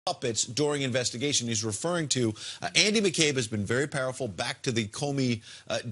puppets during investigation. He's referring to Andy McCabe has been very powerful back to the Comey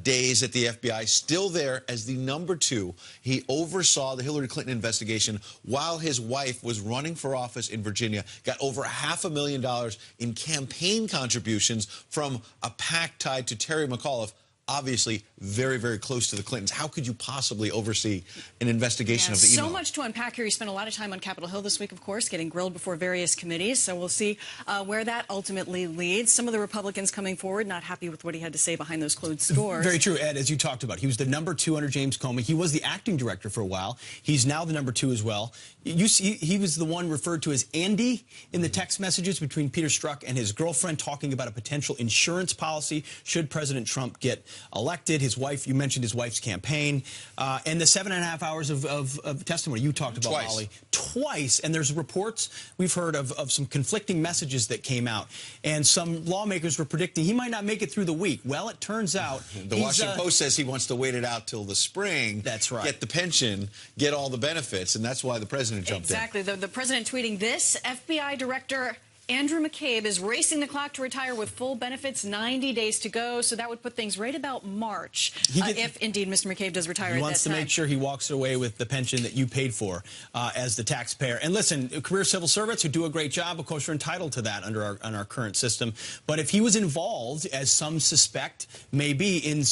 days at the FBI, still there as the #2. He oversaw the Hillary Clinton investigation while his wife was running for office in Virginia, got over $500,000 in campaign contributions from a PAC tied to Terry McAuliffe. Obviously very, very close to the Clintons. How could you possibly oversee an investigation of the email? So much to unpack here. You spent a lot of time on Capitol Hill this week, of course, getting grilled before various committees. So we'll see where that ultimately leads. Some of the Republicans coming forward, not happy with what he had to say behind those closed doors. Very true, Ed, as you talked about. He was the #2 under James Comey. He was the acting director for a while. He's now the #2 as well. You see, he was the one referred to as Andy in the text messages between Peter Strzok and his girlfriend, talking about a potential insurance policy should President Trump get elected. His wife, you mentioned his wife's campaign, and the 7.5 hours of testimony you talked about, Twice. Molly. Twice. And there's reports we've heard of some conflicting messages that came out, and some lawmakers were predicting he might not make it through the week. Well, it turns out the Washington Post says he wants to wait it out till the spring. That's right. Get the pension, get all the benefits, and that's why the president jumped in. Exactly. The president tweeting this: FBI Director Andrew McCabe is racing the clock to retire with full benefits, 90 days to go. So that would put things right about March, if indeed Mr. McCabe does retire at that time. He wants to make sure he walks away with the pension that you paid for as the taxpayer. And listen, career civil servants who do a great job, of course, are entitled to that under our current system. But if he was involved, as some suspect, maybe in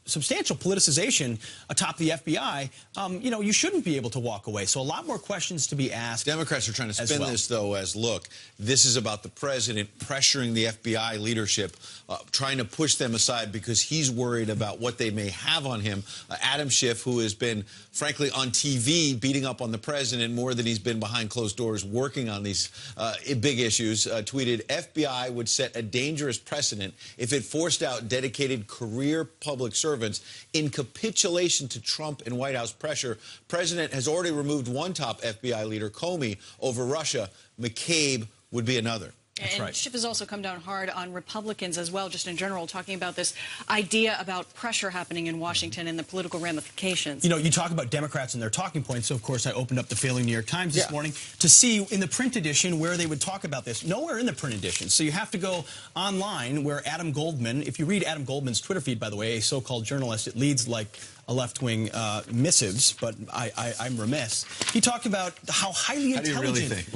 substantial politicization atop the FBI, you know, you shouldn't be able to walk away. So a lot more questions to be asked. Democrats are trying to spin this, though, as, look, this is about the president pressuring the FBI leadership, trying to push them aside because he's worried about what they may have on him. Adam Schiff, who has been, frankly, on TV beating up on the president more than he's been behind closed doors working on these big issues, tweeted, FBI would set a dangerous precedent if it forced out dedicated career public servants in capitulation to Trump and White House pressure. President has already removed one top FBI leader, Comey, over Russia. McCabe would be another. That's right. Schiff has also come down hard on Republicans as well, just in general, talking about this idea about pressure happening in Washington and the political ramifications. You know, you talk about Democrats and their talking points. So, of course, I opened up the failing New York Times this morning to see in the print edition where they would talk about this. Nowhere in the print edition. So you have to go online where Adam Goldman, if you read Adam Goldman's Twitter feed, by the way, a so-called journalist, it leads like a left-wing missives, but I'm remiss. He talked about how highly intelligent,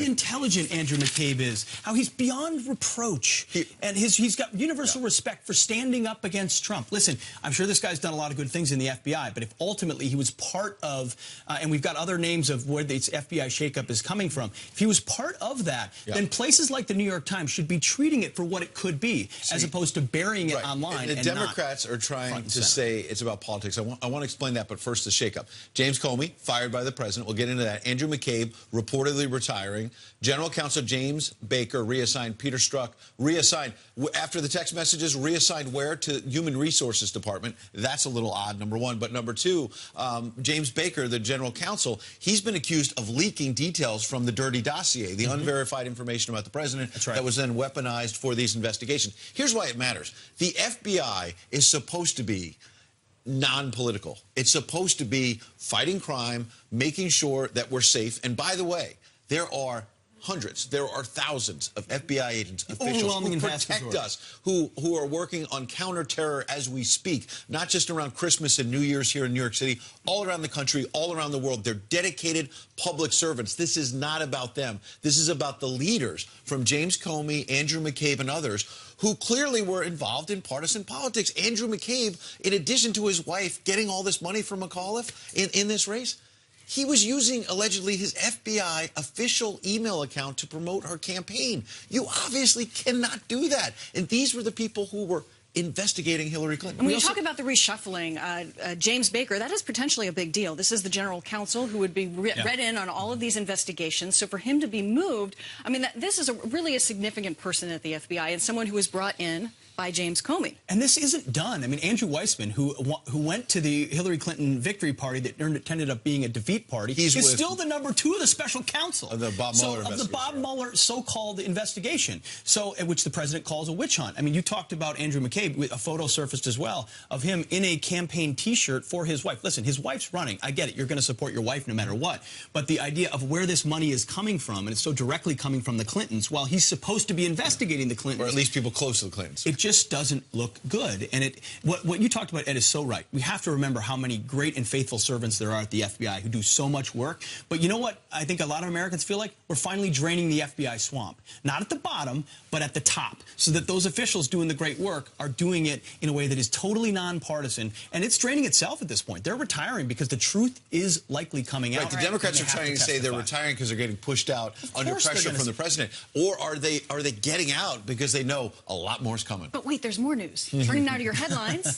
intelligent Andrew McCabe is, how he's beyond reproach, and he's got universal respect for standing up against Trump. Listen, I'm sure this guy's done a lot of good things in the FBI, but if ultimately he was part of, and we've got other names of where this FBI shakeup is coming from, if he was part of that, then places like the New York Times should be treating it for what it could be, as opposed to burying it online. And the Democrats are trying to say it's about politics. I want to explain that, but first the shakeup. James Comey, fired by the president. We'll get into that. Andrew McCabe, reportedly retiring. General Counsel James Baker reassigned. Peter Strzok reassigned. After the text messages, reassigned where? To Human Resources Department. That's a little odd, number one. But number two, James Baker, the General Counsel, he's been accused of leaking details from the dirty dossier, the unverified information about the president that was then weaponized for these investigations. Here's why it matters. The FBI is supposed to be non-political. It's supposed to be fighting crime, making sure that we're safe. And by the way, there are hundreds, there are thousands of FBI agents, officials who protect us, who are working on counter-terror as we speak, not just around Christmas and New Year's here in New York City, all around the country, all around the world. They're dedicated public servants. This is not about them. This is about the leaders from James Comey, Andrew McCabe, and others who clearly were involved in partisan politics. Andrew McCabe, in addition to his wife getting all this money from McAuliffe in this race, he was using, allegedly, his FBI official email account to promote her campaign. You obviously cannot do that. And these were the people who were investigating Hillary Clinton. And when you talk about the reshuffling, James Baker, that is potentially a big deal. This is the general counsel who would be read in on all of these investigations. So for him to be moved, I mean, this is really a significant person at the FBI and someone who was brought in by James Comey. And this isn't done. I mean, Andrew Weissman, who went to the Hillary Clinton victory party that ended up being a defeat party, is still the #2 of the special counsel of the Bob Mueller of the Bob Mueller so-called investigation, which the president calls a witch hunt. I mean, you talked about Andrew McCabe. Mccabe, with a photo surfaced as well of him in a campaign T-shirt for his wife. Listen, his wife's running. I get it. You're going to support your wife no matter what. But the idea of where this money is coming from, and it's so directly coming from the Clintons, while he's supposed to be investigating the Clintons. Or at least people close to the Clintons. It just doesn't look good. And what you talked about, Ed, is so right. We have to remember how many great and faithful servants there are at the FBI who do so much work. But you know what I think a lot of Americans feel like? We're finally draining the FBI swamp. Not at the bottom, but at the top. So that those officials doing the great work are doing it in a way that is totally nonpartisan. And it's draining itself at this point. They're retiring because the truth is likely coming out. Right, the Democrats are trying to say they're retiring because they're getting pushed out under pressure from the president. Or are they getting out because they know a lot more is coming? But wait, there's more news. Turning now to your headlines.